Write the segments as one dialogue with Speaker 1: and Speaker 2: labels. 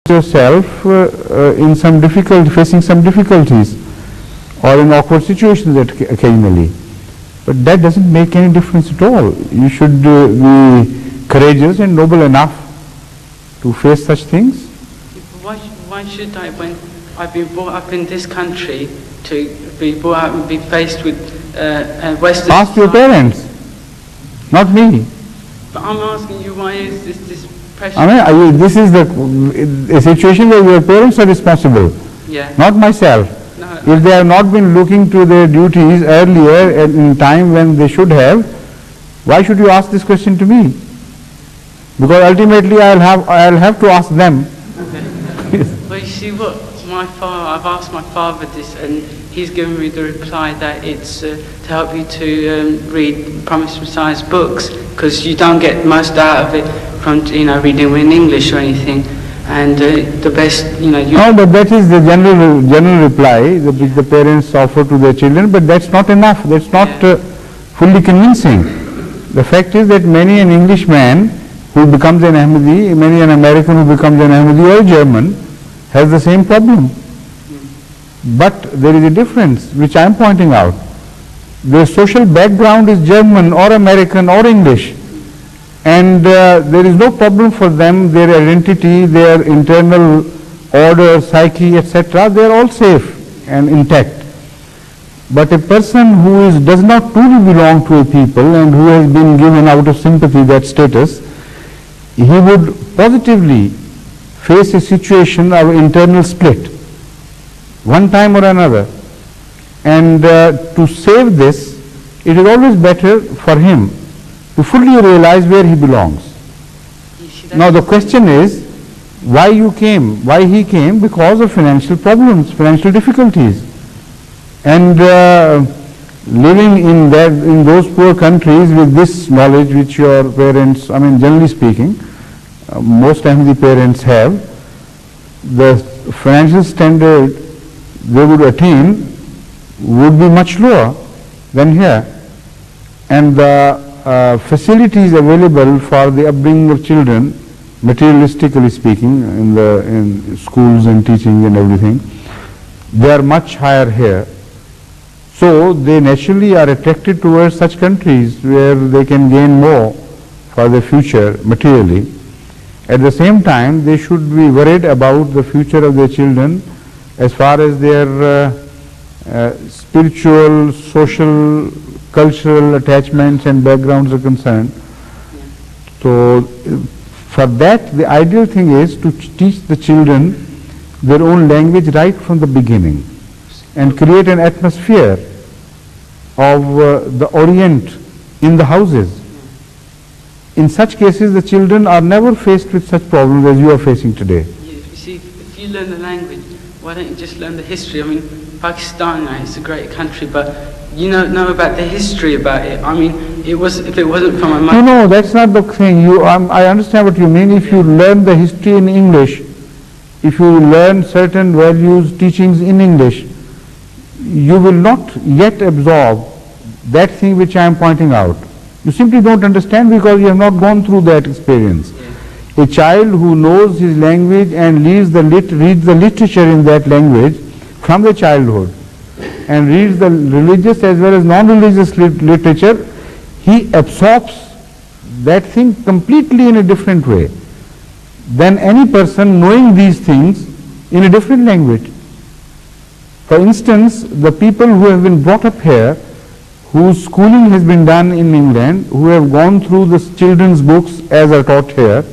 Speaker 1: yourself in some facing some difficulties or in awkward situations occasionally. But that doesn't make any difference at all. You should be courageous and noble enough to face such things.
Speaker 2: Why should I, when I've been brought up in this country, to be brought up and be faced with Western...
Speaker 1: Ask your parents, not me.
Speaker 2: But I'm asking you, why is this pressure?
Speaker 1: I mean, this is a situation where your parents are responsible, not myself.
Speaker 2: No,
Speaker 1: if they have not been looking to their duties earlier in time when they should have, why should you ask this question to me? Because ultimately I'll have to ask them.
Speaker 2: Well, you see what I've asked my father this, and he's given me the reply that it's to help you to read Promised Messiah's books, because you don't get most out of it from reading them in English or anything. And the best,
Speaker 1: No, but that is the general reply that the parents offer to their children, but that's not enough. That's not fully convincing. The fact is that many an Englishman who becomes an Ahmadi, many an American who becomes an Ahmadi or a German has the same problem. But there is a difference which I am pointing out. Their social background is German or American or English, and there is no problem for them, their identity, their internal order, psyche, etc., they are all safe and intact. But a person who does not truly belong to a people and who has been given out of sympathy that status, he would positively face a situation of internal split, one time or another. And to save this, it is always better for him to fully realize where he belongs. Now the question is, why you came? Why he came? Because of financial problems, financial difficulties. And living in those poor countries with this knowledge which your parents, generally speaking, most Ahmadi parents have, the financial standard they would attain would be much lower than here. And the facilities available for the upbringing of children, materialistically speaking, in schools and teaching and everything, they are much higher here. So they naturally are attracted towards such countries where they can gain more for their future materially. At the same time, they should be worried about the future of their children as far as their spiritual, social, cultural attachments and backgrounds are concerned. So for that, the ideal thing is to teach the children their own language right from the beginning and create an atmosphere of the Orient in the houses. In such cases, the children are never faced with such problems as you are facing today.
Speaker 2: You see, if you learn the language, why don't you just learn the history? Pakistan, it's a great country, but you know about the history about it. If it wasn't for my mother...
Speaker 1: No, that's not the thing. I understand what you mean. If you learn the history in English, if you learn certain values, teachings in English, you will not yet absorb that thing which I am pointing out. You simply don't understand because you have not gone through that experience. A child who knows his language and reads the literature in that language from the childhood and reads the religious as well as non-religious literature, he absorbs that thing completely in a different way than any person knowing these things in a different language. For instance, the people who have been brought up here, whose schooling has been done in England, who have gone through the children's books as are taught here,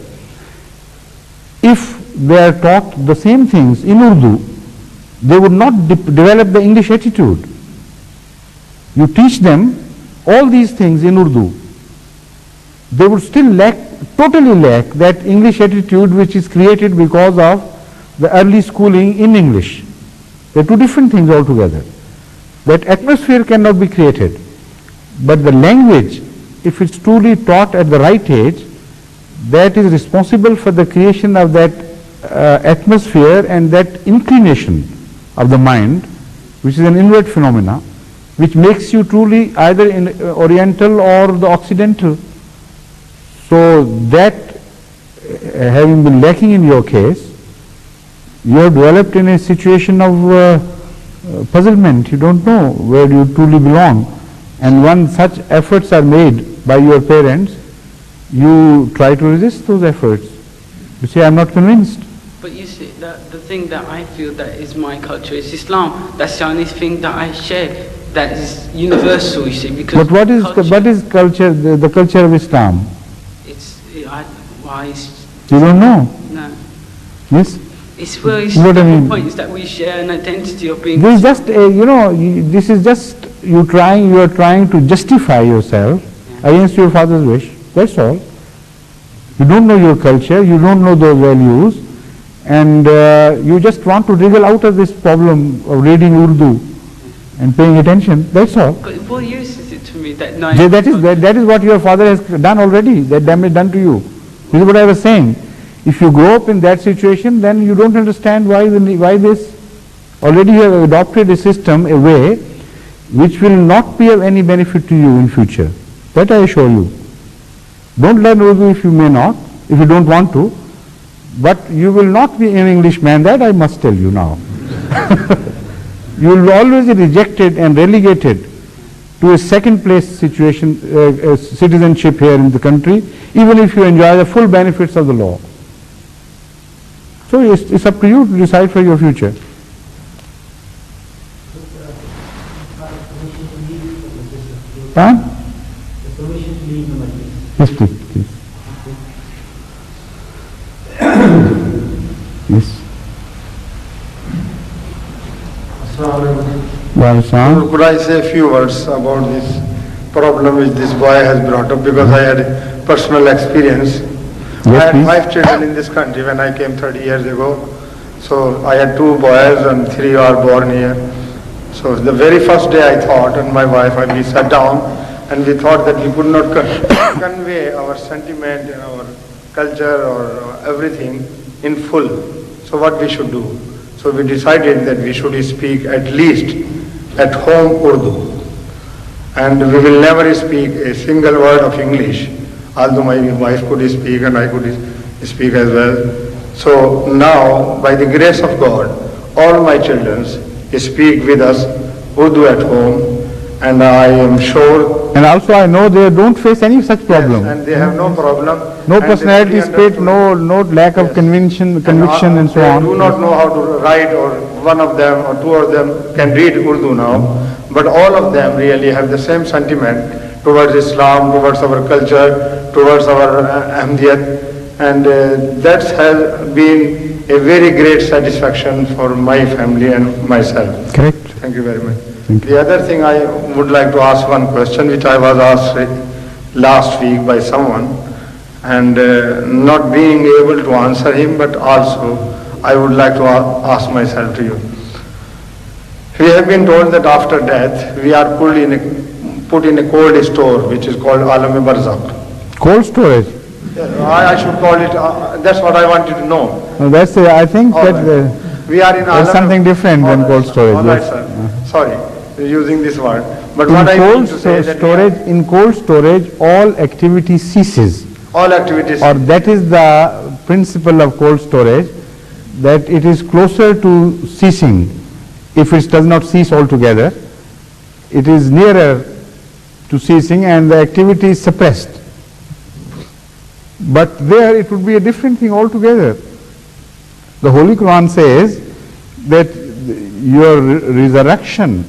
Speaker 1: if they are taught the same things in Urdu, they would not develop the English attitude. You teach them all these things in Urdu, they would still totally lack that English attitude which is created because of the early schooling in English. They are two different things altogether. That atmosphere cannot be created. But the language, if it's truly taught at the right age, that is responsible for the creation of that atmosphere and that inclination of the mind, which is an inward phenomena, which makes you truly either Oriental or the Occidental. So that having been lacking in your case, You are developed in a situation of puzzlement. You don't know where you truly belong. And when such efforts are made by your parents, you try to resist those efforts. You say, I'm not convinced.
Speaker 2: But you see, the thing that I feel that is my culture is Islam. That's the only thing that I share that is universal, you see. Because
Speaker 1: But what is culture, the culture of Islam? You don't know?
Speaker 2: No.
Speaker 1: Yes?
Speaker 2: It's well, it's
Speaker 1: What I
Speaker 2: the
Speaker 1: mean?
Speaker 2: whole point is that we share an identity of being.
Speaker 1: This is just, this is just you are trying to justify yourself against your father's wish. That's all. You don't know your culture, you don't know those values, and you just want to wriggle out of this problem of reading Urdu and paying attention. That's all.
Speaker 2: But what use is it to me that no?
Speaker 1: That is what your father has done already. That damage done to you. This is what I was saying. If you grow up in that situation, then you don't understand why this. Already you have adopted a system, a way, which will not be of any benefit to you in future. That I assure you. Don't learn Urdu if you may not, if you don't want to, but you will not be an Englishman, that I must tell you now. You will always be rejected and relegated to a second place situation, citizenship here in the country, even if you enjoy the full benefits of the law. So it's up to you to decide for your future. Huh? Yes, please. Yes. Well,
Speaker 3: could I say a few words about this problem which this boy has brought up, because I had personal experience.
Speaker 1: Yes,
Speaker 3: I had
Speaker 1: please.
Speaker 3: 5 children in this country when I came 30 years ago. So I had 2 boys and 3 are born here. So the very first day I thought, and my wife and we sat down and we thought that we could not convey our sentiment and our culture or everything in full. So what we should do? So we decided that we should speak at least at home Urdu. And we will never speak a single word of English, although my wife could speak and I could speak as well. So now, by the grace of God, all my children speak with us Urdu at home, and I am sure.
Speaker 1: And also I know they don't face any such problem.
Speaker 3: Yes, and they have no problem.
Speaker 1: No
Speaker 3: and
Speaker 1: personality
Speaker 3: they
Speaker 1: split, no lack of conviction and so on.
Speaker 3: They do not know how to write, or one of them or 2 of them can read Urdu now, but all of them really have the same sentiment towards Islam, towards our culture, towards our Ahmadiyat, and that has been a very great satisfaction for my family and myself.
Speaker 1: Correct.
Speaker 3: Thank you very much.
Speaker 1: Thank you.
Speaker 3: The other thing, I would like to ask one question which I was asked last week by someone, and not being able to answer him, but also I would like to ask myself to you. We have been told that after death we are put in a cold store which is called Alam-e-Barzakh.
Speaker 1: Cold storage.
Speaker 3: I should call it, that's what I wanted to know.
Speaker 1: No, I think
Speaker 3: All
Speaker 1: that
Speaker 3: right. We are in
Speaker 1: there's something different than cold storage.
Speaker 3: All right,
Speaker 1: Yes.
Speaker 3: sir. Sorry, using this word. But
Speaker 1: In
Speaker 3: what I
Speaker 1: cold
Speaker 3: mean to say that
Speaker 1: in cold storage, all activity ceases.
Speaker 3: all activities.
Speaker 1: Or that is the principle of cold storage, that it is closer to ceasing. If it does not cease altogether, it is nearer to ceasing and the activity is suppressed. But there it would be a different thing altogether. The Holy Quran says that your resurrection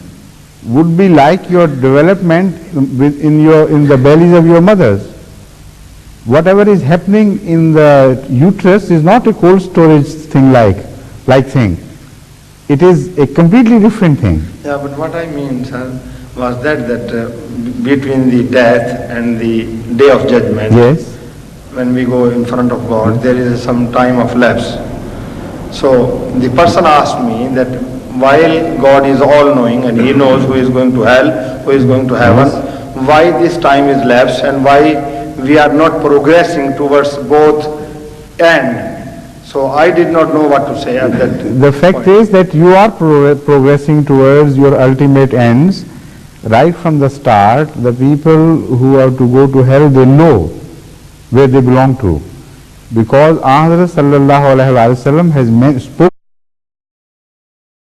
Speaker 1: would be like your development in the bellies of your mothers. Whatever is happening in the uterus is not a cold storage thing like thing. It is a completely different thing.
Speaker 3: Yeah, but what I mean, sir, was that between the death and the day of judgment,
Speaker 1: Yes.
Speaker 3: when we go in front of God, there is some time of lapse. So the person asked me that while God is all-knowing and He knows who is going to hell, who is going to heaven, why this time is lapsed and why we are not progressing towards both ends. So I did not know what to say at that
Speaker 1: The fact
Speaker 3: point.
Speaker 1: is that you are progressing towards your ultimate ends. Right from the start, the people who are to go to hell, they know where they belong to. Because Ahmad sallallahu alaihi wasallam has spoken